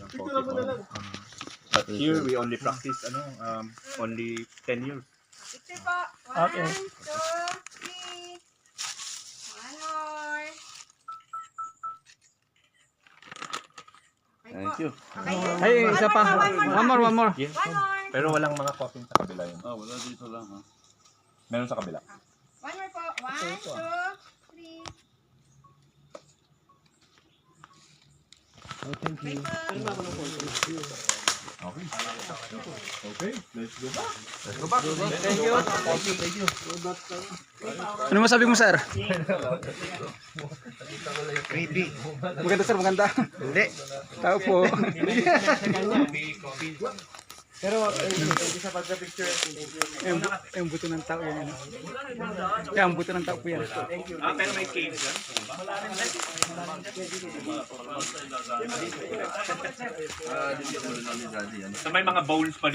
40. But here we only practice only 10 years. Picture po. Okay. 1, 2, 3. One more. Okay Thank po. you. Okay. Ay, isa pa. One more. One more. Pero walang mga coffin sa kabila yun. Wala dito lang ha. Meron sa kabila. One more po. 1, 2, 3. Thank you. Okay. Okay, let's go back. Thank you. Ano masabi mo, sir? Creepy. Maganda, sir. Maganda. Hindi. Tao po. Pero, sa pagka-picture, thank you. Yung buto ng tao yan. Kaya ang buto ng tao po yan. Pero may cave yan. Dito mo rin namin daddy yan. May mga bowls pa